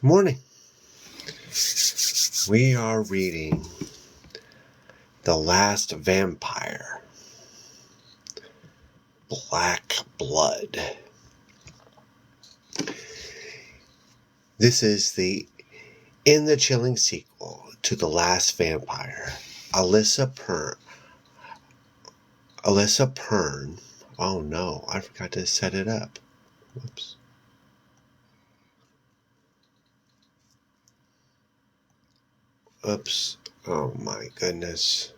Morning. We are reading The Last Vampire, Black Blood. This is in the chilling sequel to The Last Vampire. Alyssa Pern. Oh no, I forgot to set it up. Whoops. Oops. Oh my goodness.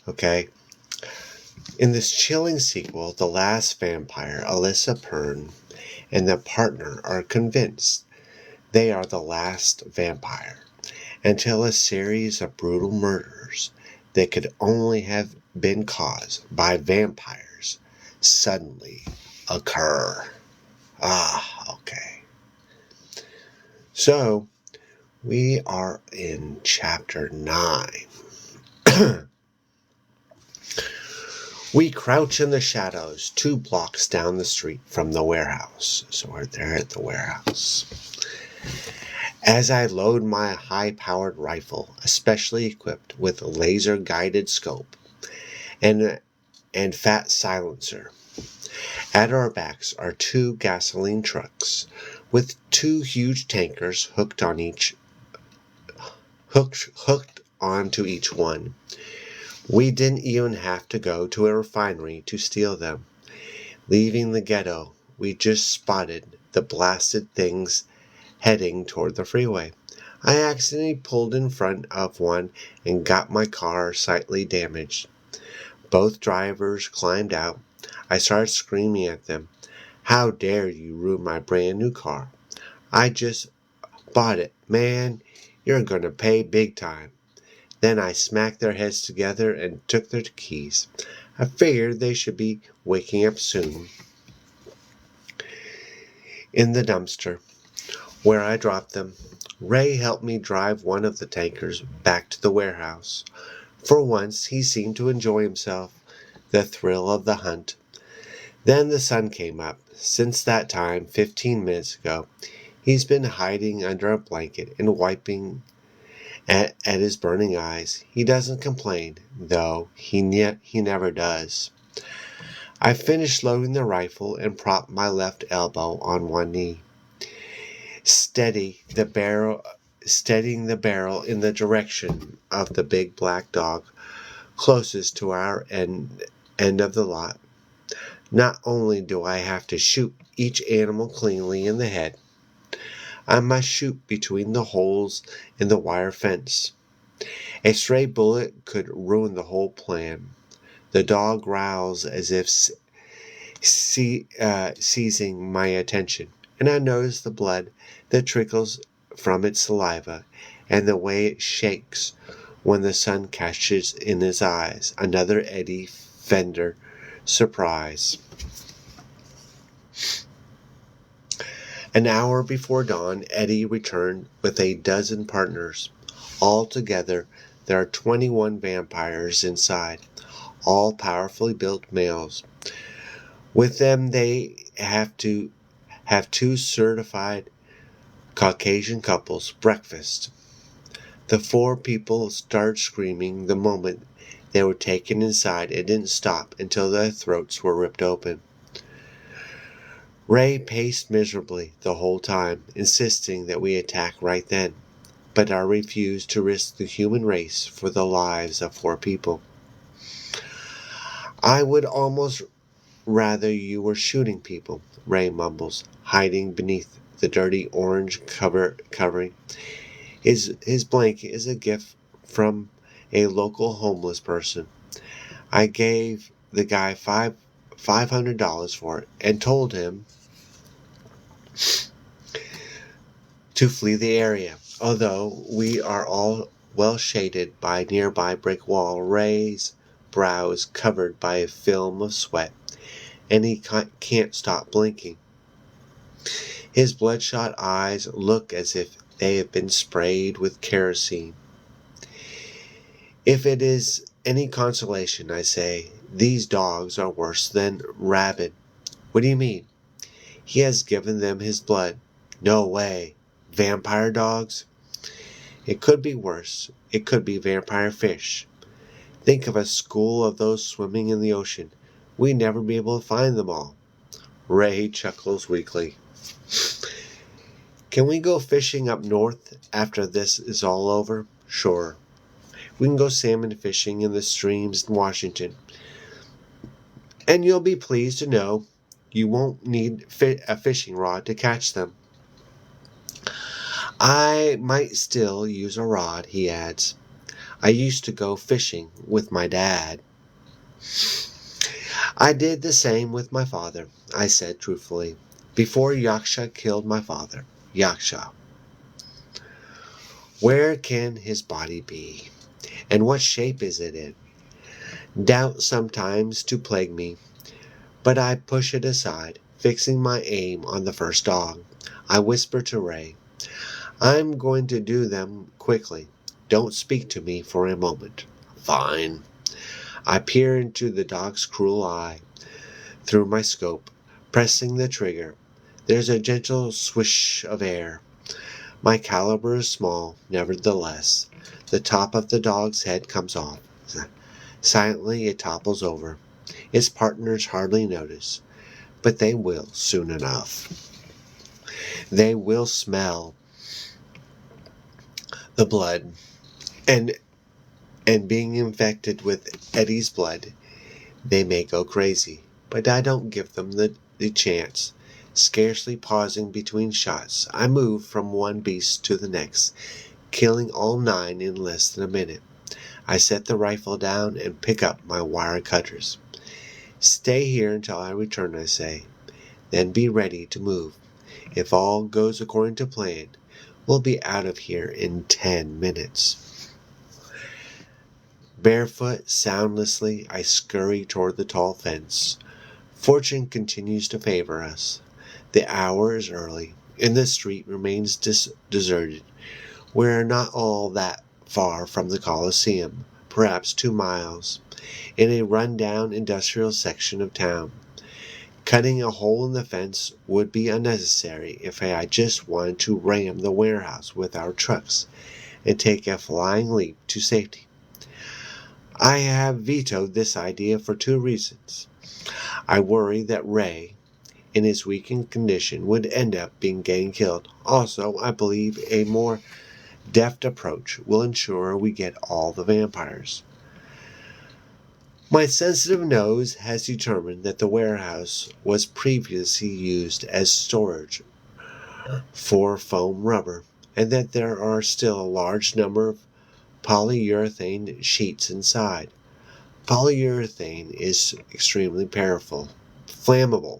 Okay. In this chilling sequel, The Last Vampire, Alyssa Pern and their partner are convinced they are the last vampire, until a series of brutal murders that could only have been caused by vampires suddenly occur. Okay. So, we are in chapter 9. We crouch in the shadows 2 blocks down the street from the warehouse. So we're there at the warehouse. As I load my high-powered rifle, especially equipped with a laser-guided scope and fat silencer. At our backs are 2 gasoline trucks with 2 huge tankers hooked onto each one. We didn't even have to go to a refinery to steal them. Leaving the ghetto, we just spotted the blasted things heading toward the freeway. I accidentally pulled in front of one and got my car slightly damaged. Both drivers climbed out. I started screaming at them. How dare you ruin my brand new car? I just bought it, man. You're gonna pay big time. Then I smacked their heads together and took their keys. I figured they should be waking up soon. In the dumpster, where I dropped them, Ray helped me drive one of the tankers back to the warehouse. For once, he seemed to enjoy himself, the thrill of the hunt. Then the sun came up. Since that time, 15 minutes ago, he's been hiding under a blanket and wiping at his burning eyes. He doesn't complain, though he never does. I finished loading the rifle and propped my left elbow on one knee, steadying the barrel in the direction of the big black dog closest to our end of the lot. Not only do I have to shoot each animal cleanly in the head, I must shoot between the holes in the wire fence. A stray bullet could ruin the whole plan. The dog growls as if seizing my attention, and I notice the blood that trickles from its saliva and the way it shakes when the sun catches in his eyes. Another Eddie Fender surprise. An hour before dawn, Eddie returned with a dozen partners. Altogether, there are 21 vampires inside, all powerfully built males. With them, they have 2 certified Caucasian couples breakfast. The 4 people started screaming the moment they were taken inside and didn't stop until their throats were ripped open. Ray paced miserably the whole time, insisting that we attack right then, but I refused to risk the human race for the lives of 4 people. I would almost rather you were shooting people, Ray mumbles, hiding beneath the dirty orange covering. His blanket is a gift from a local homeless person. I gave the guy $500 for it and told him to flee the area. Although we are all well shaded by a nearby brick wall, Ray's brow is covered by a film of sweat, and he can't stop blinking. His bloodshot eyes look as if they have been sprayed with kerosene. If it is any consolation, I say, these dogs are worse than rabid. What do you mean? He has given them his blood. No way. Vampire dogs? It could be worse. It could be vampire fish. Think of a school of those swimming in the ocean. We'd never be able to find them all. Ray chuckles weakly. Can we go fishing up north after this is all over? Sure. We can go salmon fishing in the streams in Washington. And you'll be pleased to know you won't need a fishing rod to catch them. I might still use a rod, he adds. I used to go fishing with my dad. I did the same with my father, I said truthfully, before Yaksha killed my father. Yaksha. Where can his body be? And what shape is it in? Doubt sometimes to plague me, but I push it aside, fixing my aim on the first dog. I whisper to Ray, I'm going to do them quickly. Don't speak to me for a moment. Fine. I peer into the dog's cruel eye through my scope, pressing the trigger. There's a gentle swish of air. My caliber is small, nevertheless. The top of the dog's head comes off. Silently it topples over. Its partners hardly notice, but they will soon enough. They will smell the blood, and being infected with Eddie's blood, they may go crazy. But I don't give them the chance. Scarcely pausing between shots, I move from one beast to the next, killing all 9 in less than a minute. I set the rifle down and pick up my wire cutters. Stay here until I return, I say. Then be ready to move. If all goes according to plan, we'll be out of here in 10 minutes. Barefoot, soundlessly, I scurry toward the tall fence. Fortune continues to favor us. The hour is early, and the street remains deserted. We are not all that far from the Coliseum, perhaps 2 miles, in a run-down industrial section of town. Cutting a hole in the fence would be unnecessary if I just wanted to ram the warehouse with our trucks and take a flying leap to safety. I have vetoed this idea for 2 reasons. I worry that Ray, in his weakened condition, would end up getting killed. Also, I believe a more deft approach will ensure we get all the vampires. My sensitive nose has determined that the warehouse was previously used as storage for foam rubber, and that there are still a large number of polyurethane sheets inside. Polyurethane is extremely flammable.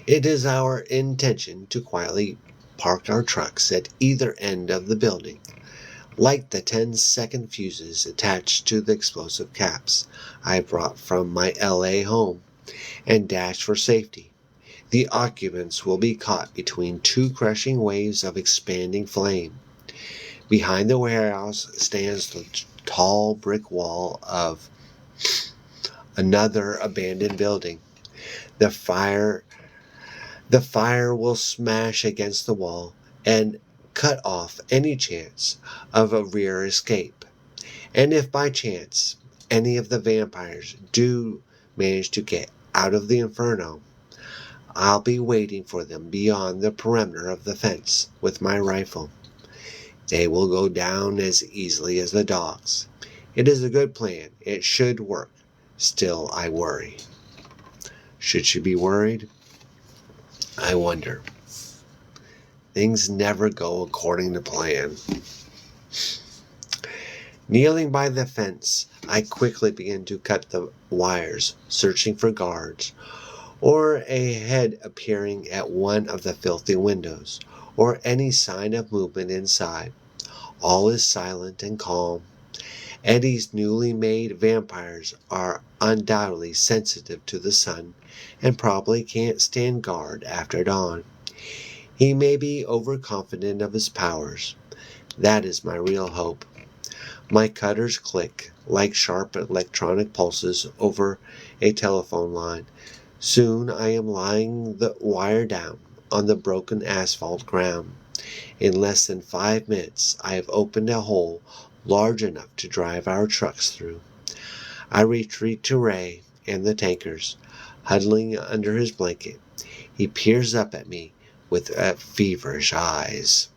It is our intention to quietly park our trucks at either end of the building, light the 10-second fuses attached to the explosive caps I brought from my LA home, and dash for safety. The occupants will be caught between 2 crushing waves of expanding flame. Behind the warehouse stands the tall brick wall of another abandoned building. The fire will smash against the wall and cut off any chance of a rear escape. And if by chance any of the vampires do manage to get out of the inferno, I'll be waiting for them beyond the perimeter of the fence with my rifle. They will go down as easily as the dogs. It is a good plan. It should work. Still, I worry. Should she be worried? I wonder. Things never go according to plan. Kneeling by the fence, I quickly begin to cut the wires, searching for guards, or a head appearing at one of the filthy windows, or any sign of movement inside. All is silent and calm. Eddie's newly made vampires are undoubtedly sensitive to the sun and probably can't stand guard after dawn. He may be overconfident of his powers. That is my real hope. My cutters click like sharp electronic pulses over a telephone line, Soon I am lying the wire down on the broken asphalt ground. In less than 5 minutes I have opened a hole large enough to drive our trucks through. I retreat to Ray and the tankers, huddling under his blanket. He peers up at me with feverish eyes.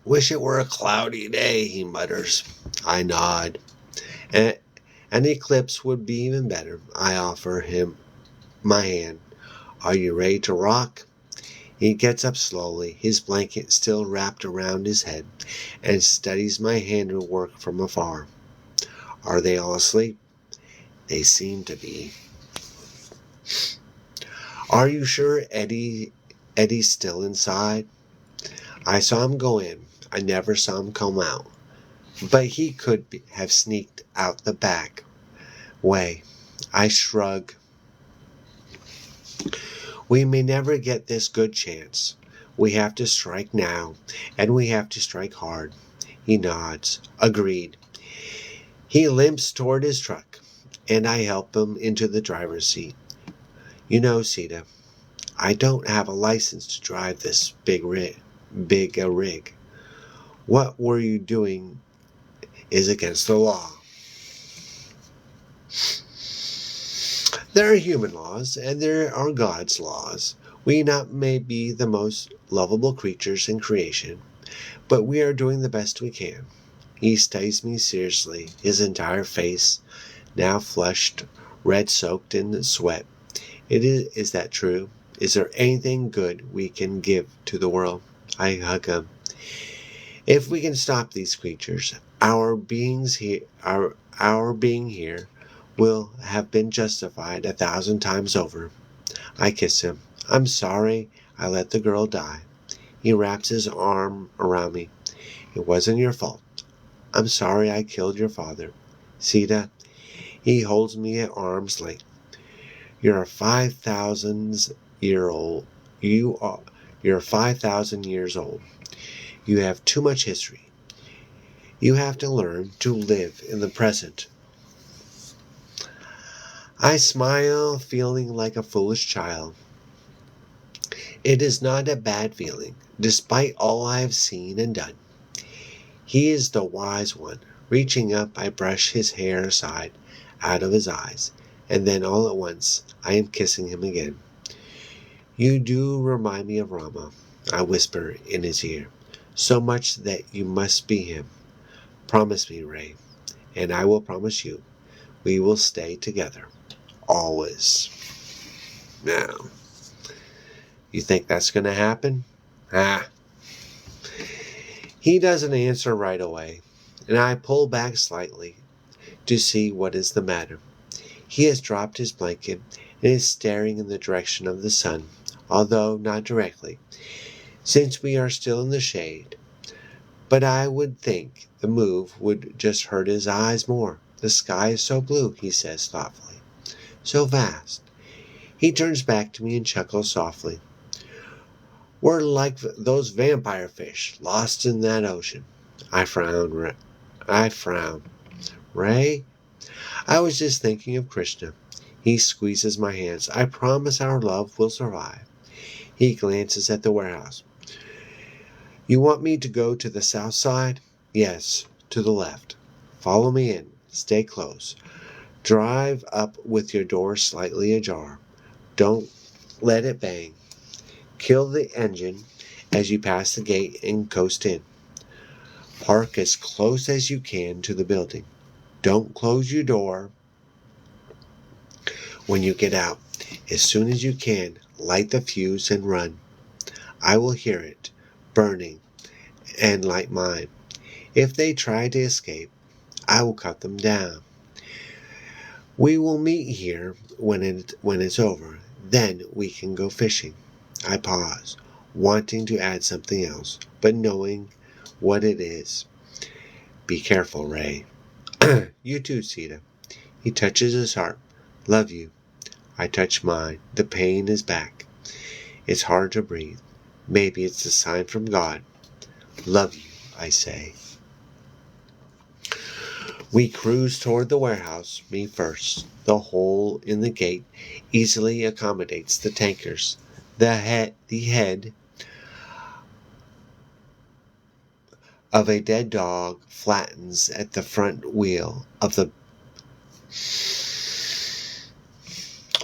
"Wish it were a cloudy day," he mutters. I nod. An eclipse would be even better. I offer him my hand. "Are you ready to rock?" He gets up slowly, his blanket still wrapped around his head, and studies my handiwork from afar. Are they all asleep? They seem to be. "Are you sure Eddie's still inside?" I saw him go in. I never saw him come out. But he could have sneaked out the back way. I shrug. We may never get this good chance. We have to strike now, and we have to strike hard. He nods. Agreed. He limps toward his truck, and I help him into the driver's seat. You know, Sita, I don't have a license to drive this big rig. What we're you doing is against the law. There are human laws, and there are God's laws. We not may be the most lovable creatures in creation, but we are doing the best we can. He studies me seriously, his entire face now flushed, red-soaked in sweat. Is that true? Is there anything good we can give to the world? I hug him. If we can stop these creatures, our being here will have been justified 1,000 times over. I kiss him. I'm sorry I let the girl die. He wraps his arm around me. It wasn't your fault. I'm sorry I killed your father. Sita, he holds me at arm's length. You're 5,000 years old. You're 5,000 years old. You have too much history. You have to learn to live in the present. I smile, feeling like a foolish child. It is not a bad feeling, despite all I have seen and done. He is the wise one. Reaching up, I brush his hair aside, out of his eyes, and then all at once, I am kissing him again. You do remind me of Rama, I whisper in his ear, so much that you must be him. Promise me, Ray, and I will promise you, we will stay together. Always. Now, you think that's going to happen? He doesn't answer right away, and I pull back slightly to see what is the matter. He has dropped his blanket and is staring in the direction of the sun, although not directly, since we are still in the shade. But I would think the move would just hurt his eyes more. The sky is so blue, he says thoughtfully. So vast. He turns back to me and chuckles softly. We're like those vampire fish lost in that ocean. I frown. Ray? I was just thinking of Krishna. He squeezes my hands. I promise our love will survive. He glances at the warehouse. You want me to go to the south side? Yes, to the left. Follow me in. Stay close. Drive up with your door slightly ajar. Don't let it bang. Kill the engine as you pass the gate and coast in. Park as close as you can to the building. Don't close your door when you get out. As soon as you can, light the fuse and run. I will hear it burning and light mine. If they try to escape, I will cut them down. We will meet here when it's over. Then we can go fishing. I pause, wanting to add something else, but knowing what it is. Be careful, Ray. You too, Sita. He touches his heart. Love you. I touch mine. The pain is back. It's hard to breathe. Maybe it's a sign from God. Love you, I say. We cruise toward the warehouse, me first. The hole in the gate easily accommodates the tankers. The head of a dead dog flattens at the front wheel of the...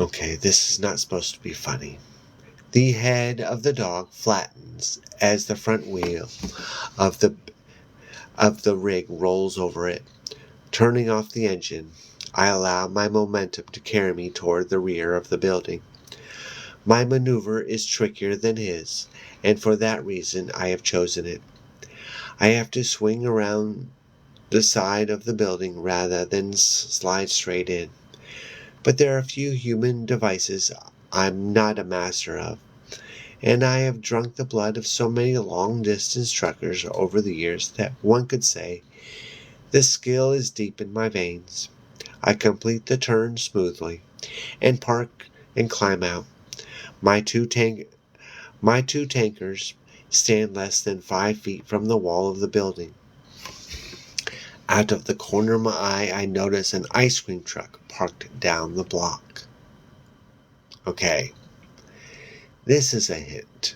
Okay, this is not supposed to be funny. The head of the dog flattens as the front wheel of the rig rolls over it. Turning off the engine, I allow my momentum to carry me toward the rear of the building. My maneuver is trickier than his, and for that reason I have chosen it. I have to swing around the side of the building rather than slide straight in. But there are few human devices I'm not a master of, and I have drunk the blood of so many long-distance truckers over the years that one could say the skill is deep in my veins. I complete the turn smoothly, and park and climb out. My two tankers stand less than 5 feet from the wall of the building. Out of the corner of my eye, I notice an ice cream truck parked down the block. Okay, this is a hint.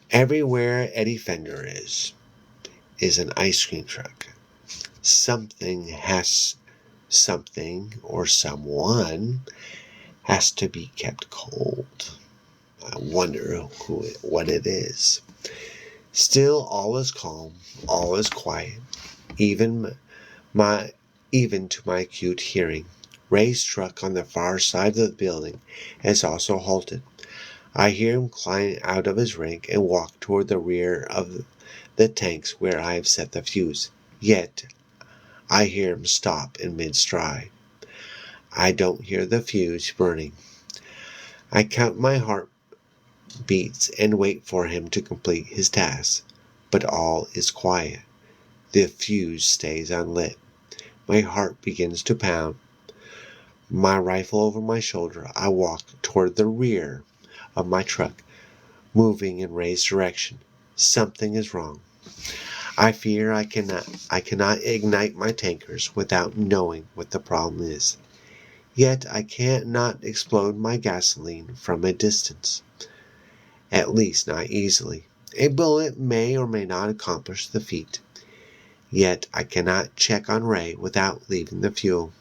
Everywhere Eddie Fender is an ice cream truck. Something or someone has to be kept cold. I wonder what it is. Still, all is calm, all is quiet, even to my acute hearing. Ray's truck on the far side of the building has also halted. I hear him climb out of his rig and walk toward the rear of the tanks where I have set the fuse. Yet, I hear him stop in mid-stride. I don't hear the fuse burning. I count my heartbeats and wait for him to complete his task, but all is quiet. The fuse stays unlit. My heart begins to pound. My rifle over my shoulder, I walk toward the rear of my truck, moving in Ray's direction. Something is wrong. I fear I cannot ignite my tankers without knowing what the problem is. Yet I can't not explode my gasoline from a distance. At least not easily. A bullet may or may not accomplish the feat. Yet I cannot check on Ray without leaving the fuel.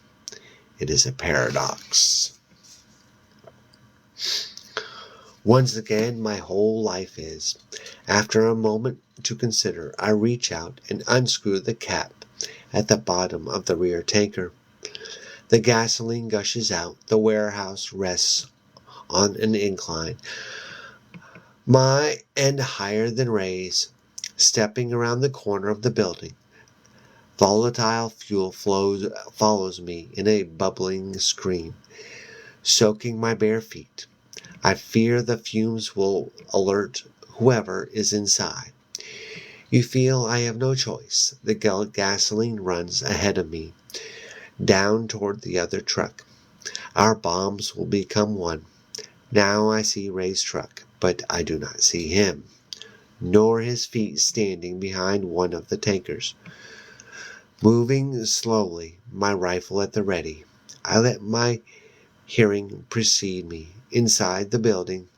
It is a paradox. Once again, my whole life is. After a moment to consider, I reach out and unscrew the cap at the bottom of the rear tanker. The gasoline gushes out. The warehouse rests on an incline, my end higher than Ray's. Stepping around the corner of the building, volatile fuel follows me in a bubbling stream, soaking my bare feet. I fear the fumes will alert whoever is inside. You feel I have no choice. The gasoline runs ahead of me, down toward the other truck. Our bombs will become one. Now I see Ray's truck, but I do not see him, nor his feet standing behind one of the tankers. Moving slowly, my rifle at the ready, I let my hearing precede me. Inside the building,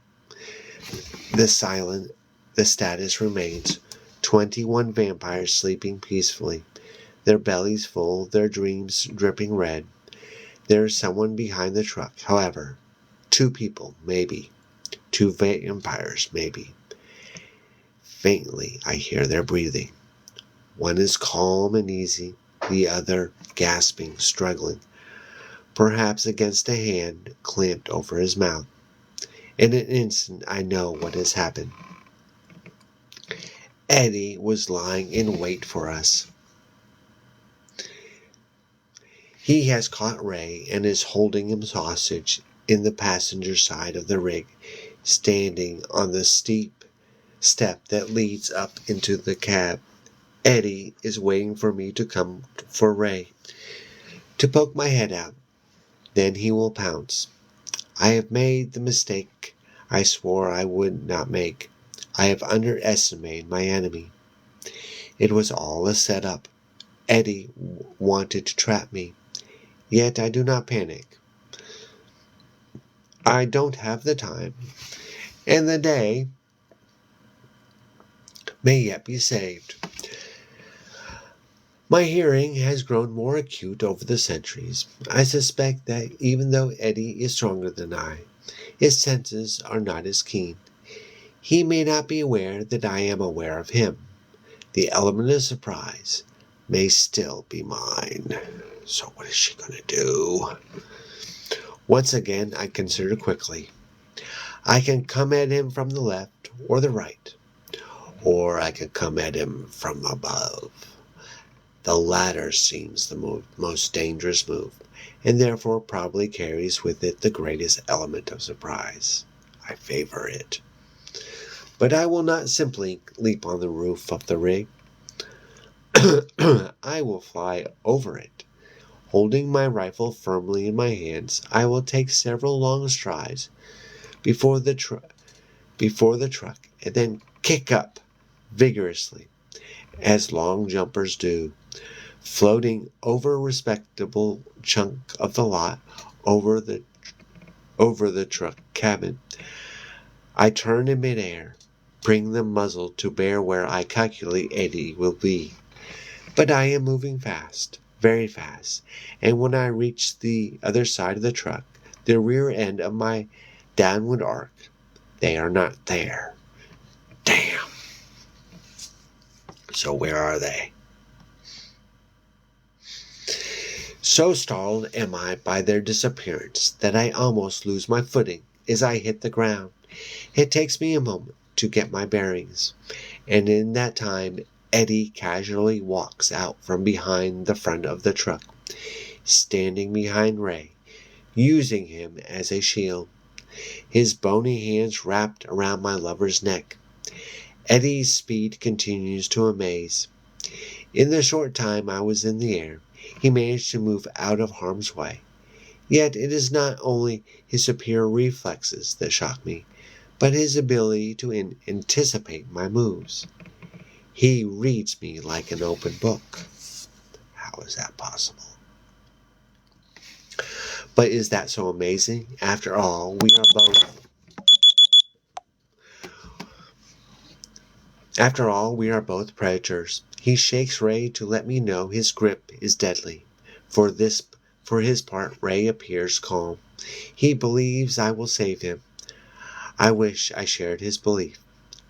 the status remains. 21 vampires sleeping peacefully, their bellies full, their dreams dripping red. There is someone behind the truck, however. 2 people, maybe. 2 vampires, maybe. Faintly, I hear their breathing. One is calm and easy, the other gasping, struggling, perhaps against a hand clamped over his mouth. In an instant, I know what has happened. Eddie was lying in wait for us. He has caught Ray and is holding him hostage in the passenger side of the rig, standing on the steep step that leads up into the cab. Eddie is waiting for me to come for Ray, to poke my head out. Then he will pounce. I have made the mistake I swore I would not make. I have underestimated my enemy. It was all a setup. Eddie wanted to trap me, yet I do not panic. I don't have the time, and the day may yet be saved. My hearing has grown more acute over the centuries. I suspect that even though Eddie is stronger than I, his senses are not as keen. He may not be aware that I am aware of him. The element of surprise may still be mine. So what is she going to do? Once again, I consider quickly. I can come at him from the left or the right, or I can come at him from above. The latter seems the most dangerous move, and therefore probably carries with it the greatest element of surprise. I favor it. But I will not simply leap on the roof of the rig. I will fly over it. Holding my rifle firmly in my hands, I will take several long strides before the truck and then kick up vigorously, as long jumpers do, floating over a respectable chunk of the lot over the truck cabin. I turn in midair, bring the muzzle to bear where I calculate Eddie will be. But I am moving fast, very fast, and when I reach the other side of the truck, the rear end of my downward arc, they are not there. Damn. So where are they? So startled am I by their disappearance that I almost lose my footing as I hit the ground. It takes me a moment to get my bearings, and in that time Eddie casually walks out from behind the front of the truck, standing behind Ray, using him as a shield, his bony hands wrapped around my lover's neck. Eddie's speed continues to amaze. In the short time I was in the air, he managed to move out of harm's way. Yet it is not only his superior reflexes that shock me, but his ability to anticipate my moves. He reads me like an open book. How is that possible? But is that so amazing? After all, we are both predators. He shakes Ray to let me know his grip is deadly. For his part, Ray appears calm. He believes I will save him. I wish I shared his belief.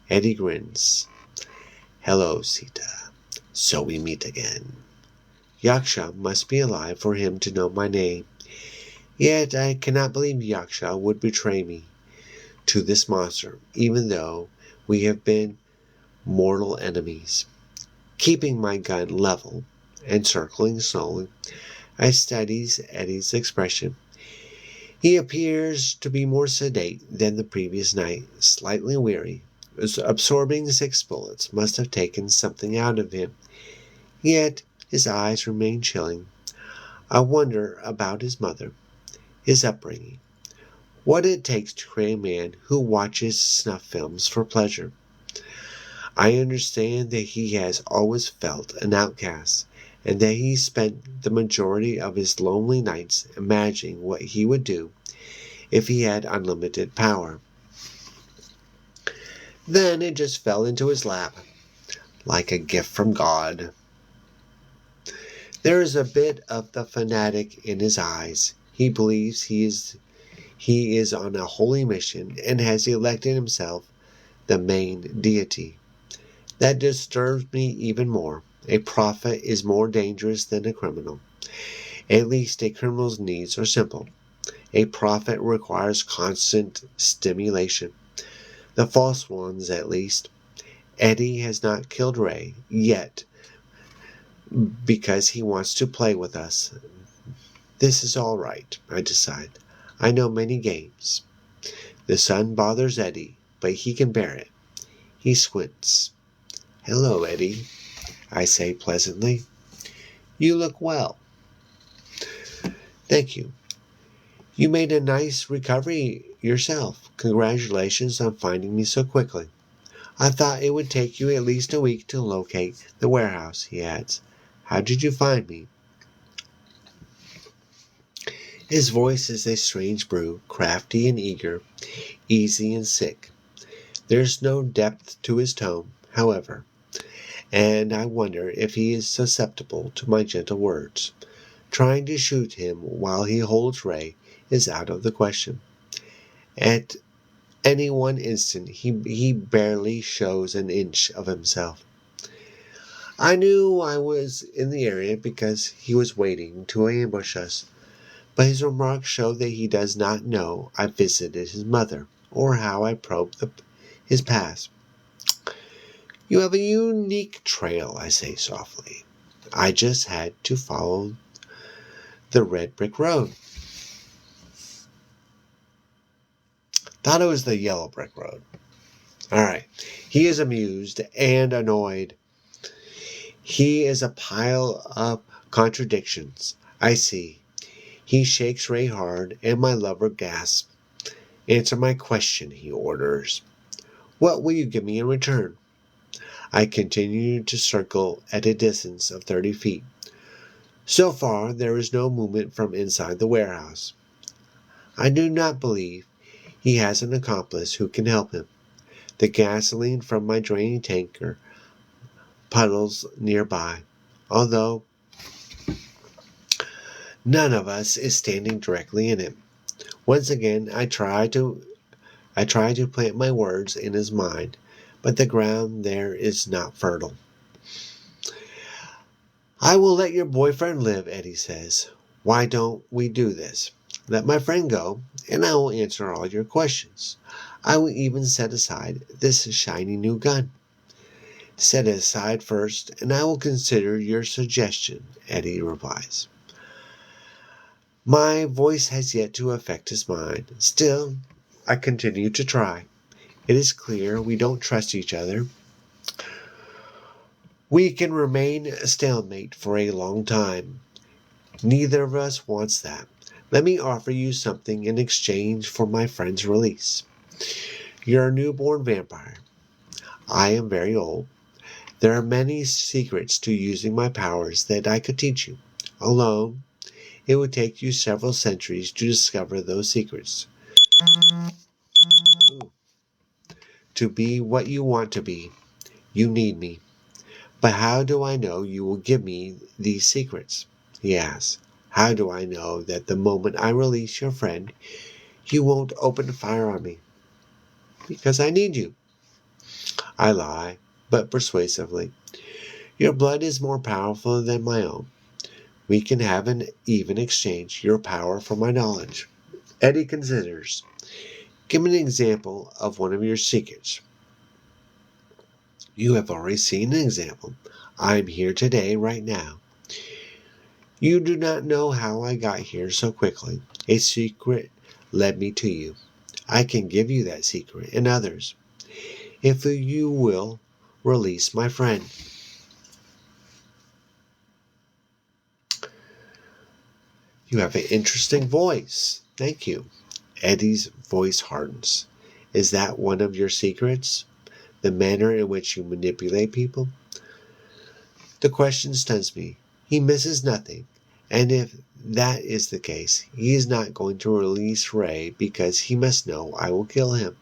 Eddie grins. Hello, Sita. So we meet again. Yaksha must be alive for him to know my name. Yet I cannot believe Yaksha would betray me to this monster, even though we have been mortal enemies. Keeping my gun level and circling slowly, I study Eddie's expression. He appears to be more sedate than the previous night, slightly weary. Absorbing 6 bullets must have taken something out of him. Yet his eyes remain chilling. I wonder about his mother, his upbringing, what it takes to create a man who watches snuff films for pleasure. I understand that he has always felt an outcast, and that he spent the majority of his lonely nights imagining what he would do if he had unlimited power. Then it just fell into his lap, like a gift from God. There is a bit of the fanatic in his eyes. He believes he is on a holy mission and has elected himself the main deity. That disturbs me even more. A prophet is more dangerous than a criminal. At least a criminal's needs are simple. A prophet requires constant stimulation. The false ones, at least. Eddie has not killed Ray yet because he wants to play with us. This is all right, I decide. I know many games. The sun bothers Eddie, but he can bear it. He squints. Hello, Eddie, I say pleasantly. You look well. Thank you. You made a nice recovery yourself. Congratulations on finding me so quickly. I thought it would take you at least a week to locate the warehouse, he adds. How did you find me?" His voice is a strange brew, crafty and eager, easy and sick. There's no depth to his tone, however, and I wonder if he is susceptible to my gentle words. Trying to shoot him while he holds Ray is out of the question. At any one instant, he barely shows an inch of himself. I knew I was in the area because he was waiting to ambush us, but his remarks show that he does not know I visited his mother, or how I probed his past. "You have a unique trail," I say softly. "I just had to follow the red brick road." Thought it was the yellow brick road. All right. He is amused and annoyed. He is a pile of contradictions. I see. He shakes Ray hard, and my lover gasps. "Answer my question," he orders. "What will you give me in return?" I continue to circle at a distance of 30 feet. So far, there is no movement from inside the warehouse. I do not believe he has an accomplice who can help him. The gasoline from my draining tanker puddles nearby, although none of us is standing directly in it. Once again, I try to plant my words in his mind, but the ground there is not fertile. "I will let your boyfriend live," Eddie says. "Why don't we do this? Let my friend go, and I will answer all your questions. I will even set aside this shiny new gun." "Set it aside first, and I will consider your suggestion," Eddie replies. My voice has yet to affect his mind. Still, I continue to try. It is clear we don't trust each other. We can remain a stalemate for a long time. Neither of us wants that. Let me offer you something in exchange for my friend's release. You're a newborn vampire. I am very old. There are many secrets to using my powers that I could teach you. Alone, it would take you several centuries to discover those secrets. To be what you want to be, you need me. But how do I know you will give me these secrets?" he asks. "How do I know that the moment I release your friend, you won't open fire on me?" "Because I need you." I lie, but persuasively. "Your blood is more powerful than my own. We can have an even exchange, your power for my knowledge." Eddie considers. "Give me an example of one of your secrets." "You have already seen an example. I am here today, right now. You do not know how I got here so quickly. A secret led me to you. I can give you that secret and others, if you will release my friend." "You have an interesting voice." "Thank you." Eddie's voice hardens. "Is that one of your secrets? The manner in which you manipulate people?" The question stuns me. He misses nothing. And if that is the case, he is not going to release Ray because he must know I will kill him.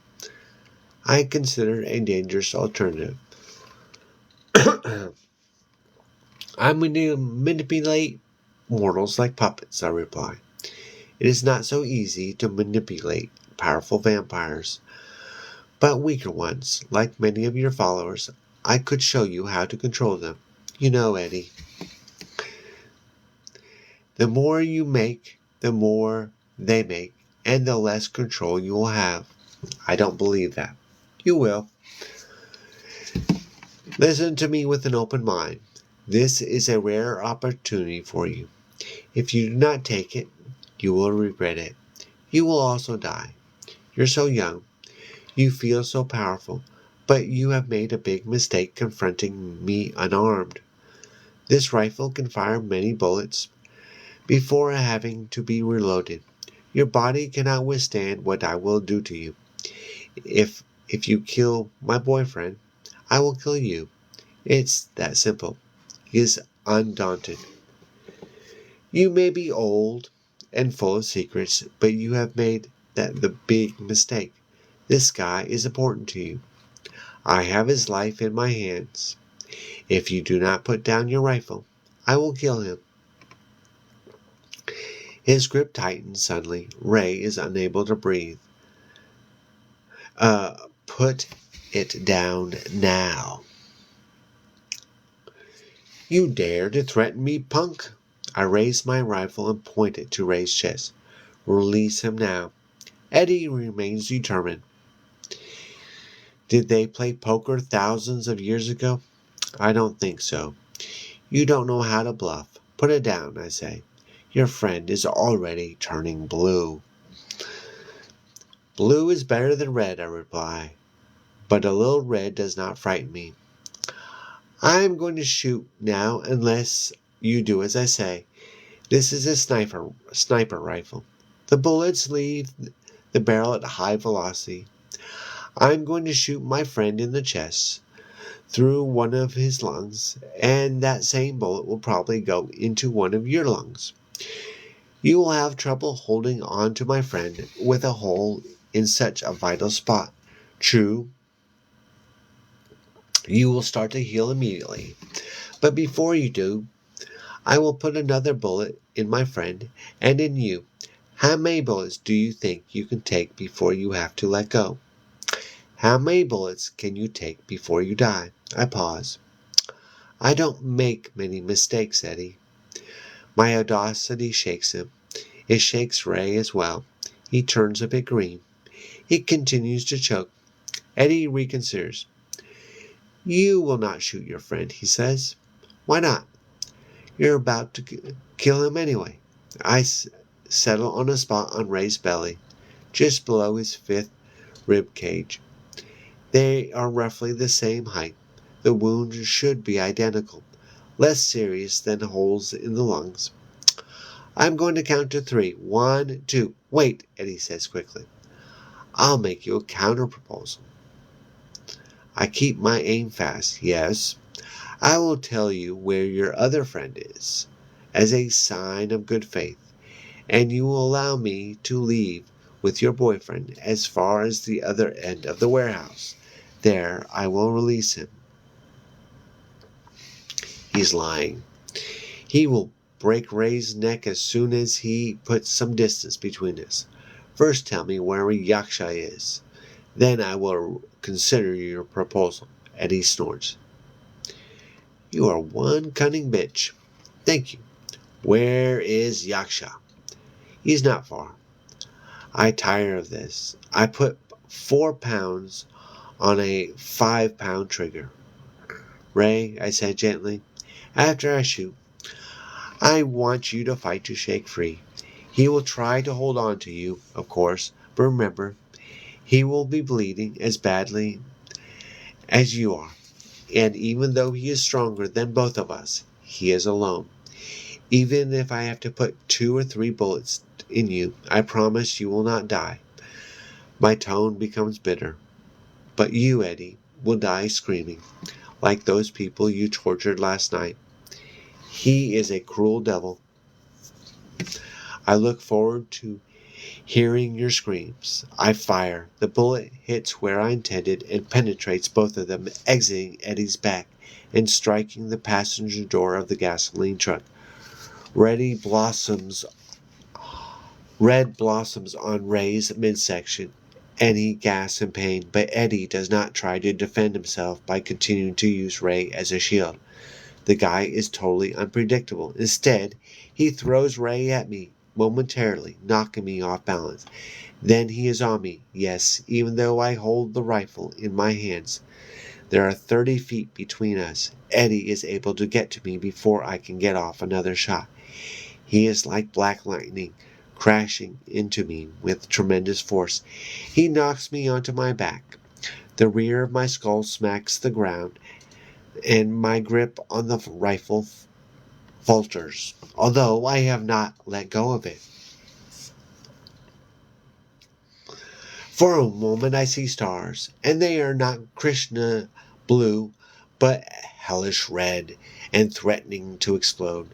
I consider a dangerous alternative. "I manipulate mortals like puppets," I reply. "It is not so easy to manipulate powerful vampires, but weaker ones, like many of your followers, I could show you how to control them. You know, Eddie, the more you make, the more they make, and the less control you will have." I don't believe that. "You will. Listen to me with an open mind. This is a rare opportunity for you. If you do not take it, you will regret it. You will also die. You're so young. You feel so powerful, but you have made a big mistake confronting me unarmed. This rifle can fire many bullets before having to be reloaded. Your body cannot withstand what I will do to you. If you kill my boyfriend, I will kill you. It's that simple. He is undaunted. You may be old and full of secrets, but you have made the big mistake. This guy is important to you. I have his life in my hands. If you do not put down your rifle, I will kill him. His grip tightens suddenly. Ray is unable to breathe. Put it down now. You dare to threaten me, punk? I raise my rifle and point it to Ray's chest. Release him now. Eddie remains determined. Did they play poker thousands of years ago? I don't think so. You don't know how to bluff. Put it down, I say. Your friend is already turning blue. Blue is better than red, I reply. But a little red does not frighten me. I'm going to shoot now unless you do as I say. This is a sniper rifle. The bullets leave the barrel at high velocity. I'm going to shoot my friend in the chest, through one of his lungs, and that same bullet will probably go into one of your lungs. You will have trouble holding on to my friend with a hole in such a vital spot. True, you will start to heal immediately. But before you do, I will put another bullet in my friend and in you. How many bullets do you think you can take before you have to let go? How many bullets can you take before you die? I pause. I don't make many mistakes, Eddie. My audacity shakes him. It shakes Ray as well. He turns a bit green. He continues to choke. Eddie reconsiders. You will not shoot your friend, he says. Why not? You're about to kill him anyway. I settle on a spot on Ray's belly, just below his fifth rib cage. They are roughly the same height. The wound should be identical, less serious than holes in the lungs. I'm going to count to 3. 1, 2. Wait, Eddie says quickly. I'll make you a counter-proposal. I keep my aim fast, yes. I will tell you where your other friend is, as a sign of good faith, and you will allow me to leave with your boyfriend as far as the other end of the warehouse. There I will release him. He's lying. He will break Ray's neck as soon as he puts some distance between us. First tell me where Yaksha is. Then I will consider your proposal. Eddie snorts. You are one cunning bitch. Thank you. Where is Yaksha? He's not far. I tire of this. I put 4 pounds on a 5-pound trigger. Ray, I said gently, after I shoot, I want you to fight to shake free. He will try to hold on to you, of course, but remember, he will be bleeding as badly as you are. And even though he is stronger than both of us, he is alone. Even if I have to put 2 or 3 bullets in you, I promise you will not die. My tone becomes bitter. But you, Eddie, will die screaming, like those people you tortured last night. He is a cruel devil. I look forward to hearing your screams. I fire. The bullet hits where I intended and penetrates both of them, exiting Eddie's back and striking the passenger door of the gasoline truck. Red blossoms on Ray's midsection, and he gasps in pain, but Eddie does not try to defend himself by continuing to use Ray as a shield. The guy is totally unpredictable. Instead, he throws Ray at me momentarily, knocking me off balance. Then he is on me. Yes, even though I hold the rifle in my hands. There are 30 feet between us. Eddie is able to get to me before I can get off another shot. He is like black lightning, crashing into me with tremendous force. He knocks me onto my back. The rear of my skull smacks the ground, and my grip on the rifle falters, although I have not let go of it. For a moment I see stars, and they are not Krishna blue, but hellish red and threatening to explode.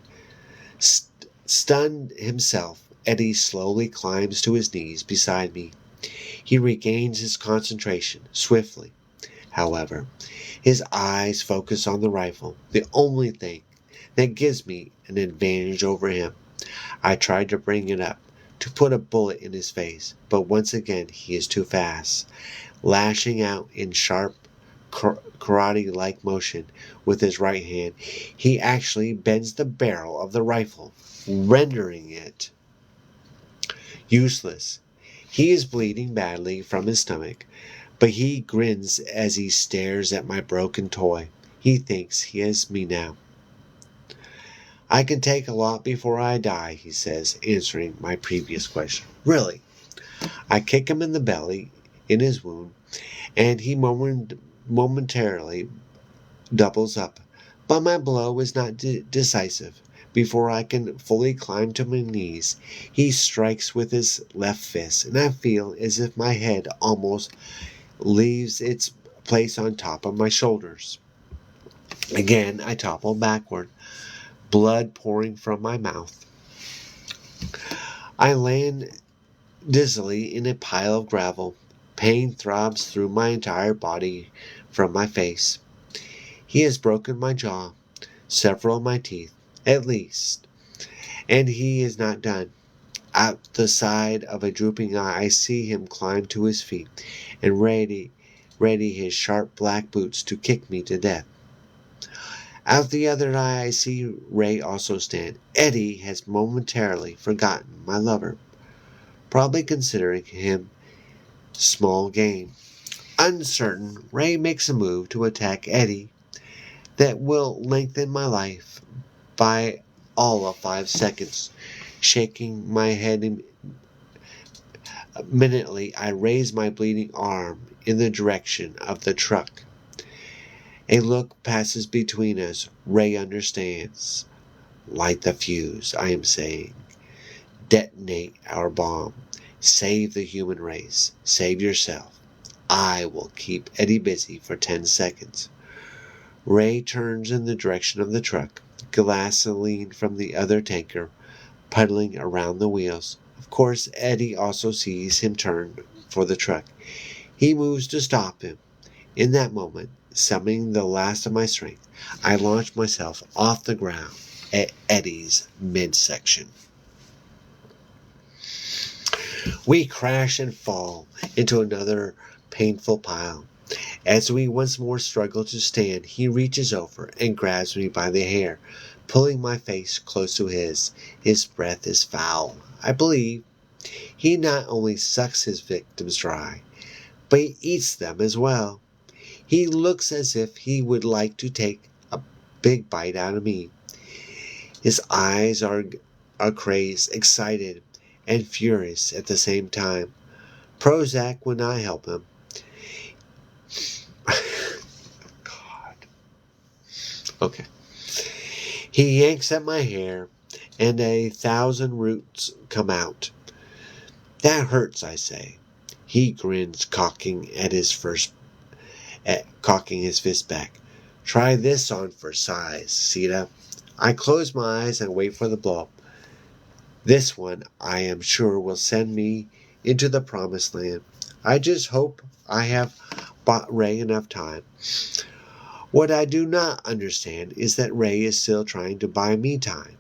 Stunned himself, Eddie slowly climbs to his knees beside me. He regains his concentration swiftly. However, his eyes focus on the rifle, the only thing that gives me an advantage over him. I tried to bring it up, to put a bullet in his face, but once again he is too fast. Lashing out in sharp karate-like motion with his right hand, he actually bends the barrel of the rifle, rendering it useless. He is bleeding badly from his stomach, but he grins as he stares at my broken toy. He thinks he has me now. I can take a lot before I die, he says, answering my previous question. Really? I kick him in the belly, in his wound, and he momentarily doubles up. But my blow is not decisive. Before I can fully climb to my knees, he strikes with his left fist, and I feel as if my head almost leaves its place on top of my shoulders. Again, I topple backward, blood pouring from my mouth. I land dizzily in a pile of gravel. Pain throbs through my entire body from my face. He has broken my jaw, several of my teeth, at least, and he is not done. Out the side of a drooping eye, I see him climb to his feet and ready his sharp black boots to kick me to death. Out the other eye, I see Ray also stand. Eddie has momentarily forgotten my lover, probably considering him small game. Uncertain, Ray makes a move to attack Eddie that will lengthen my life by all of 5 seconds. Shaking my head immediately, I raise my bleeding arm in the direction of the truck. A look passes between us. Ray understands. Light the fuse, I am saying. Detonate our bomb. Save the human race. Save yourself. I will keep Eddie busy for 10 seconds. Ray turns in the direction of the truck, gasoline from the other tanker puddling around the wheels. Of course, Eddie also sees him turn for the truck. He moves to stop him. In that moment, summoning the last of my strength, I launch myself off the ground at Eddie's midsection. We crash and fall into another painful pile. As we once more struggle to stand, he reaches over and grabs me by the hair, pulling my face close to his. His breath is foul. I believe he not only sucks his victims dry, but he eats them as well. He looks as if he would like to take a big bite out of me. His eyes are crazed, excited, and furious at the same time. Prozac would not help him. God. Okay. He yanks at my hair, and 1,000 roots come out. That hurts, I say. He grins, cocking his fist back. Try this on for size, Sita. I close my eyes and wait for the blow. This one, I am sure, will send me into the promised land. I just hope I have bought Ray enough time. What I do not understand is that Ray is still trying to buy me time.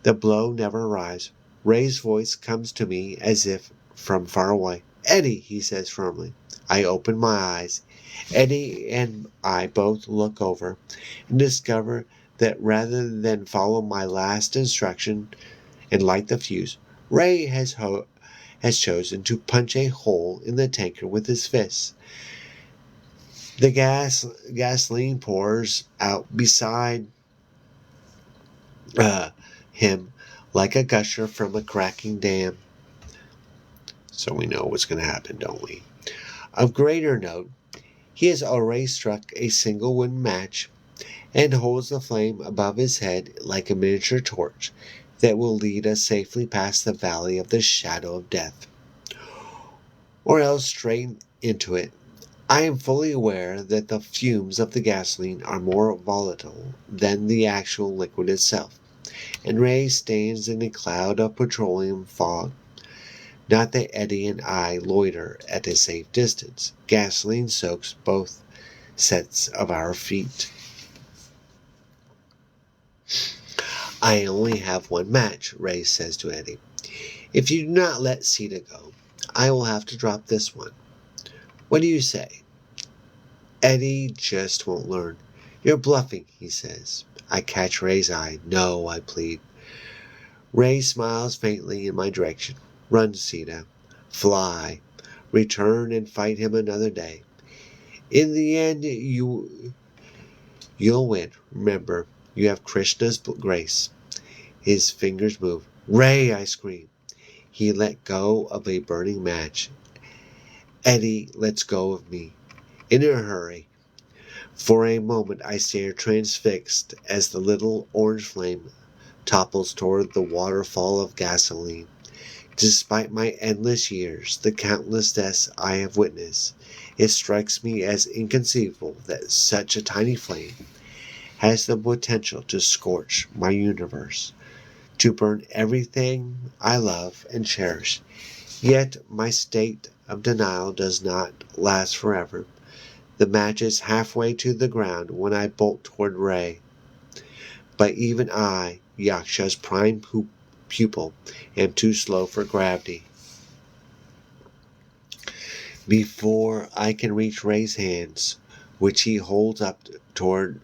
The blow never arrives. Ray's voice comes to me as if from far away. Eddie, he says firmly. I open my eyes. Eddie and I both look over and discover that rather than follow my last instruction and light the fuse, Ray has chosen to punch a hole in the tanker with his fists. The gasoline pours out beside him like a gusher from a cracking dam. So we know what's going to happen, don't we? Of greater note, he has already struck a single wooden match and holds the flame above his head like a miniature torch that will lead us safely past the valley of the shadow of death. Or else straight into it. I am fully aware that the fumes of the gasoline are more volatile than the actual liquid itself, and Ray stands in a cloud of petroleum fog. Not that Eddie and I loiter at a safe distance. Gasoline soaks both sets of our feet. I only have one match, Ray says to Eddie. If you do not let Sita go, I will have to drop this one. What do you say? Eddie just won't learn. You're bluffing, he says. I catch Ray's eye. No, I plead. Ray smiles faintly in my direction. Run, Sita. Fly. Return and fight him another day. In the end, you'll win. Remember, you have Krishna's grace. His fingers move. Ray, I scream. He let go of a burning match. Eddie lets go of me. In a hurry. For a moment I stare transfixed as the little orange flame topples toward the waterfall of gasoline. Despite my endless years, the countless deaths I have witnessed, it strikes me as inconceivable that such a tiny flame has the potential to scorch my universe, to burn everything I love and cherish. Yet my state of denial does not last forever. The match is halfway to the ground when I bolt toward Ray. But even I, Yaksha's prime pupil, am too slow for gravity. Before I can reach Ray's hands, which he holds up to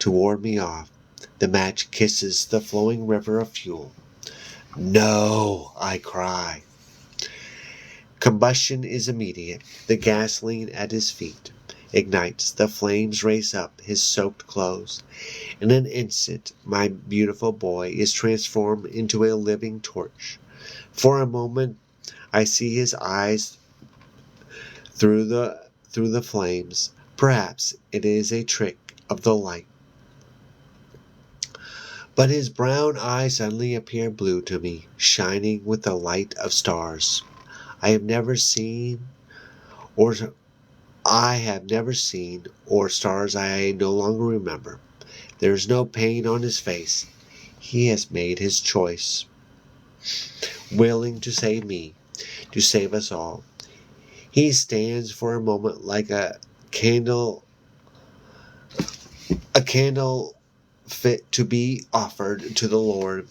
ward me off, the match kisses the flowing river of fuel. No, I cry. Combustion is immediate. The gasoline at his feet ignites. The flames race up his soaked clothes. In an instant, my beautiful boy is transformed into a living torch. For a moment, I see his eyes through the flames. Perhaps it is a trick of the light. But his brown eyes suddenly appear blue to me, shining with the light of stars. I have never seen, or stars I no longer remember. There is no pain on his face. He has made his choice. Willing to save me, to save us all. He stands for a moment like a candle fit to be offered to the Lord.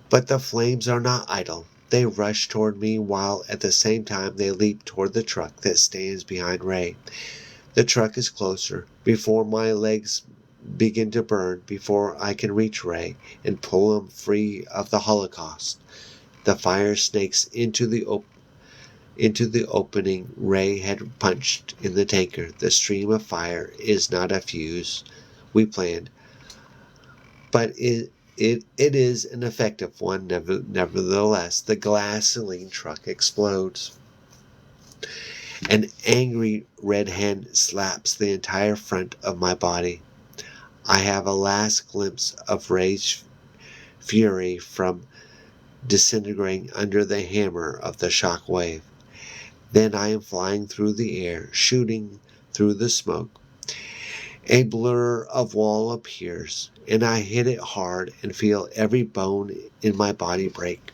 But the flames are not idle. They rush toward me while at the same time they leap toward the truck that stands behind Ray. The truck is closer. Before my legs begin to burn, before I can reach Ray and pull him free of the Holocaust, the fire snakes into the opening Ray had punched in the tanker. The stream of fire is not a fuse we planned, but it is an effective one. Nevertheless, the gasoline truck explodes. An angry red hand slaps the entire front of my body. I have a last glimpse of Ray's fury from disintegrating under the hammer of the shock wave. Then I am flying through the air, shooting through the smoke. A blur of wall appears, and I hit it hard and feel every bone in my body break.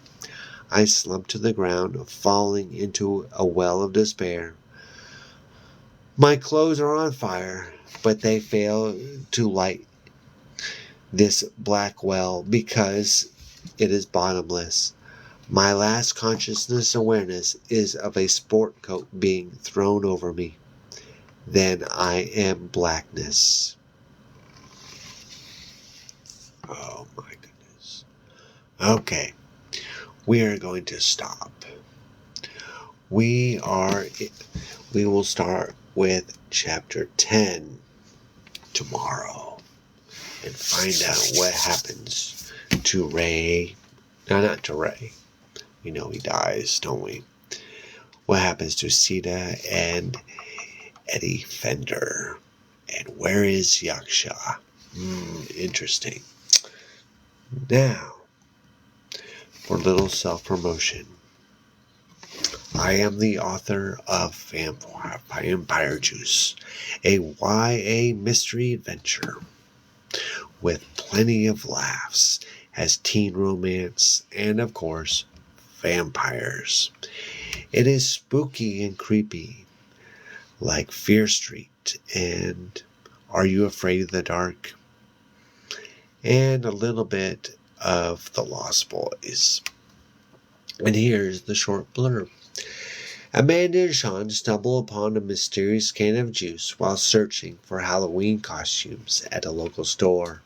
I slump to the ground, falling into a well of despair. My clothes are on fire, but they fail to light this black well because it is bottomless. My last consciousness awareness is of a sport coat being thrown over me. Then I am blackness. Oh my goodness. Okay, we are going to stop. We will start with chapter 10 tomorrow and find out what happens to Ray. No, not to Ray. We know he dies, don't we? What happens to Sita and Eddie Fender? And where is Yaksha? Interesting. Now, for a little self-promotion. I am the author of Vampire Juice, a YA mystery adventure with plenty of laughs as teen romance and, of course, vampires. It is spooky and creepy, like Fear Street and Are You Afraid of the Dark? And a little bit of The Lost Boys. And here's the short blurb. Amanda and Sean stumble upon a mysterious can of juice while searching for Halloween costumes at a local store.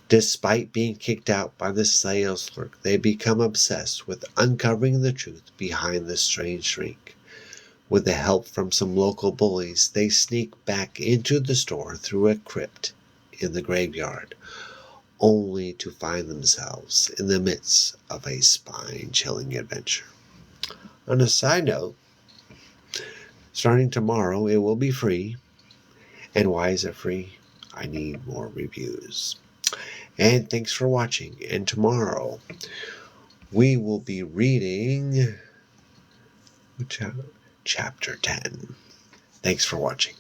Despite being kicked out by the sales clerk, they become obsessed with uncovering the truth behind the strange drink. With the help from some local bullies, they sneak back into the store through a crypt in the graveyard, only to find themselves in the midst of a spine-chilling adventure. On a side note, starting tomorrow, it will be free. And why is it free? I need more reviews. And thanks for watching. And tomorrow, we will be reading chapter 10. Thanks for watching.